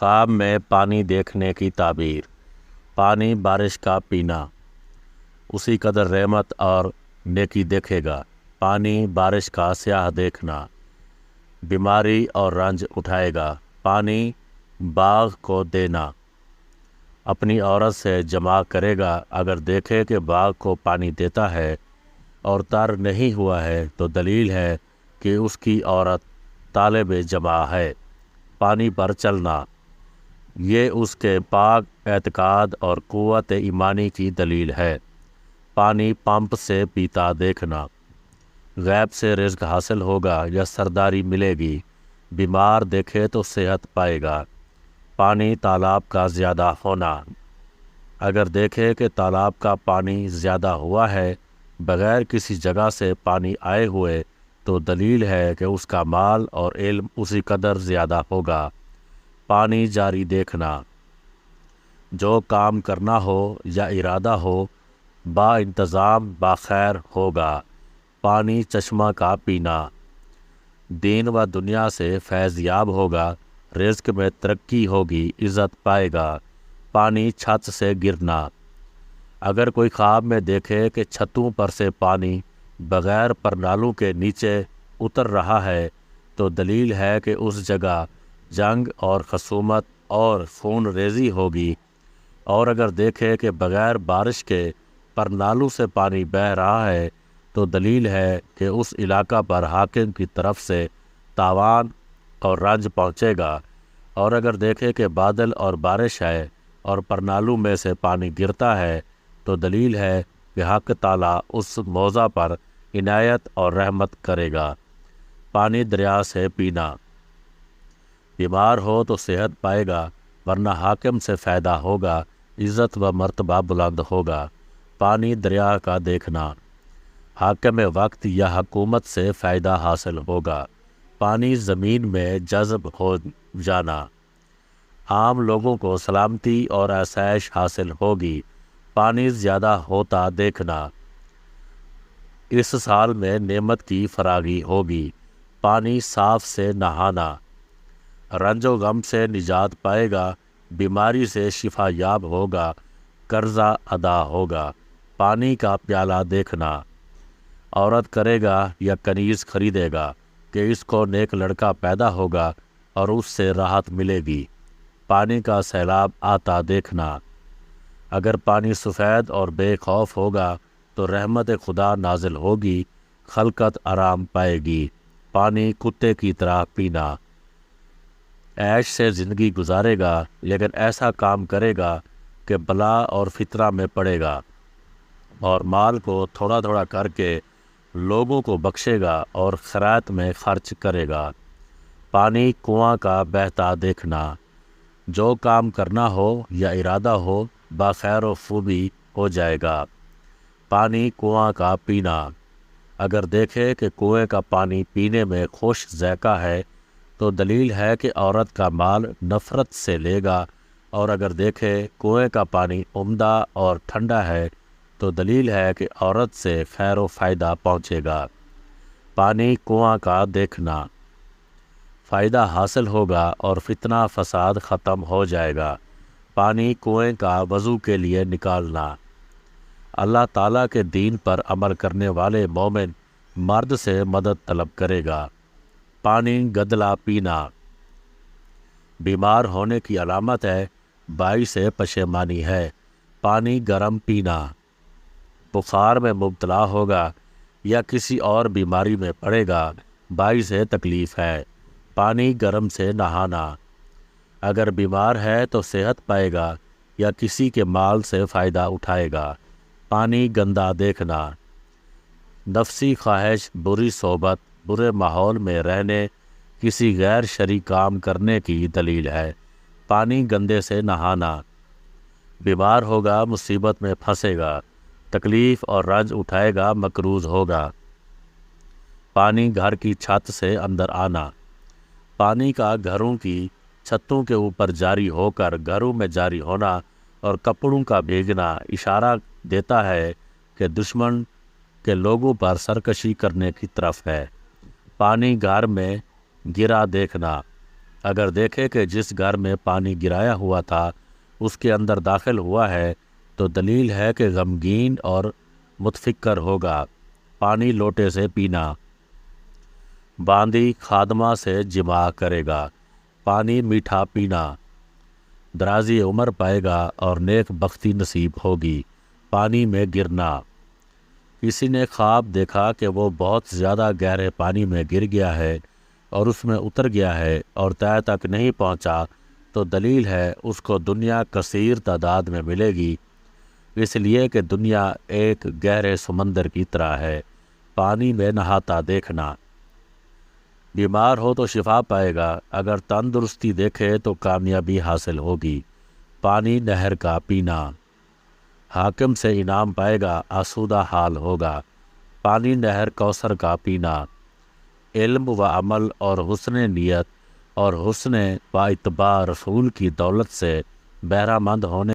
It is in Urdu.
خواب میں پانی دیکھنے کی تعبیر۔ پانی بارش کا پینا اسی قدر رحمت اور نیکی دیکھے گا۔ پانی بارش کا سیاہ دیکھنا بیماری اور رنج اٹھائے گا۔ پانی باغ کو دینا اپنی عورت سے جمع کرے گا۔ اگر دیکھے کہ باغ کو پانی دیتا ہے اور تر نہیں ہوا ہے تو دلیل ہے کہ اس کی عورت طالب جمع ہے۔ پانی پر چلنا یہ اس کے پاک اعتقاد اور قوت ایمانی کی دلیل ہے۔ پانی پمپ سے پیتا دیکھنا غیب سے رزق حاصل ہوگا یا سرداری ملے گی۔ بیمار دیکھے تو صحت پائے گا۔ پانی تالاب کا زیادہ ہونا اگر دیکھے کہ تالاب کا پانی زیادہ ہوا ہے بغیر کسی جگہ سے پانی آئے ہوئے تو دلیل ہے کہ اس کا مال اور علم اسی قدر زیادہ ہوگا۔ پانی جاری دیکھنا جو کام کرنا ہو یا ارادہ ہو با انتظام باخیر ہوگا۔ پانی چشمہ کا پینا دین و دنیا سے فیض یاب ہوگا۔ رزق میں ترقی ہوگی، عزت پائے گا۔ پانی چھت سے گرنا اگر کوئی خواب میں دیکھے کہ چھتوں پر سے پانی بغیر پرنالوں کے نیچے اتر رہا ہے تو دلیل ہے کہ اس جگہ جنگ اور خصومت اور خون ریزی ہوگی۔ اور اگر دیکھے کہ بغیر بارش کے پرنالوں سے پانی بہہ رہا ہے تو دلیل ہے کہ اس علاقہ پر حاکم کی طرف سے تاوان اور رنج پہنچے گا۔ اور اگر دیکھے کہ بادل اور بارش ہے اور پرنالوں میں سے پانی گرتا ہے تو دلیل ہے کہ حق تعالیٰ اس موضع پر عنایت اور رحمت کرے گا۔ پانی دریا سے پینا بیمار ہو تو صحت پائے گا ورنہ حاکم سے فائدہ ہوگا، عزت و مرتبہ بلند ہوگا۔ پانی دریا کا دیکھنا حاکم وقت یا حکومت سے فائدہ حاصل ہوگا۔ پانی زمین میں جذب ہو جانا عام لوگوں کو سلامتی اور آسائش حاصل ہوگی۔ پانی زیادہ ہوتا دیکھنا اس سال میں نعمت کی فراگی ہوگی۔ پانی صاف سے نہانا رنج و غم سے نجات پائے گا، بیماری سے شفا یاب ہوگا، قرضہ ادا ہوگا۔ پانی کا پیالہ دیکھنا عورت کرے گا یا کنیز خریدے گا کہ اس کو نیک لڑکا پیدا ہوگا اور اس سے راحت ملے گی۔ پانی کا سیلاب آتا دیکھنا اگر پانی سفید اور بے خوف ہوگا تو رحمت خدا نازل ہوگی، خلقت آرام پائے گی۔ پانی کتے کی طرح پینا عیش سے زندگی گزارے گا لیکن ایسا کام کرے گا کہ بلا اور فتنہ میں پڑے گا اور مال کو تھوڑا تھوڑا کر کے لوگوں کو بخشے گا اور خیرات میں خرچ کرے گا۔ پانی کنواں کا بہتا دیکھنا جو کام کرنا ہو یا ارادہ ہو بخیر و خوبی ہو جائے گا۔ پانی کنواں کا پینا اگر دیکھے کہ کنویں کا پانی پینے میں خوش ذائقہ ہے تو دلیل ہے کہ عورت کا مال نفرت سے لے گا۔ اور اگر دیکھے کنویں کا پانی عمدہ اور ٹھنڈا ہے تو دلیل ہے کہ عورت سے خیر و فائدہ پہنچے گا۔ پانی کنواں کا دیکھنا فائدہ حاصل ہوگا اور فتنہ فساد ختم ہو جائے گا۔ پانی کنویں کا وضو کے لیے نکالنا اللہ تعالیٰ کے دین پر عمل کرنے والے مومن مرد سے مدد طلب کرے گا۔ پانی گدلا پینا بیمار ہونے کی علامت ہے، باعث پشیمانی ہے۔ پانی گرم پینا بخار میں مبتلا ہوگا یا کسی اور بیماری میں پڑے گا، باعث تکلیف ہے۔ پانی گرم سے نہانا اگر بیمار ہے تو صحت پائے گا یا کسی کے مال سے فائدہ اٹھائے گا۔ پانی گندا دیکھنا نفسی خواہش، بری صحبت، برے ماحول میں رہنے، کسی غیر شرعی کام کرنے کی دلیل ہے۔ پانی گندے سے نہانا بیمار ہوگا، مصیبت میں پھنسے گا، تکلیف اور رنج اٹھائے گا، مقروض ہوگا۔ پانی گھر کی چھت سے اندر آنا پانی کا گھروں کی چھتوں کے اوپر جاری ہو کر گھروں میں جاری ہونا اور کپڑوں کا بھیگنا اشارہ دیتا ہے کہ دشمن کے لوگوں پر سرکشی کرنے کی طرف ہے۔ پانی گھر میں گرا دیکھنا اگر دیکھے کہ جس گھر میں پانی گرایا ہوا تھا اس کے اندر داخل ہوا ہے تو دلیل ہے کہ غمگین اور متفکر ہوگا۔ پانی لوٹے سے پینا، باندی خادمہ سے جماع کرے گا۔ پانی میٹھا پینا، درازی عمر پائے گا اور نیک بختی نصیب ہوگی۔ پانی میں گرنا، کسی نے خواب دیکھا کہ وہ بہت زیادہ گہرے پانی میں گر گیا ہے اور اس میں اتر گیا ہے اور تہہ تک نہیں پہنچا تو دلیل ہے اس کو دنیا کثیر تعداد میں ملے گی، اس لیے کہ دنیا ایک گہرے سمندر کی طرح ہے۔ پانی میں نہاتا دیکھنا، بیمار ہو تو شفا پائے گا، اگر تندرستی دیکھے تو کامیابی حاصل ہوگی۔ پانی نہر کا پینا، حاکم سے انعام پائے گا، آسودہ حال ہوگا۔ پانی نہر کوثر کا پینا، علم و عمل اور حسن نیت اور حسن و اتباع رسول کی دولت سے بہرہ مند ہونے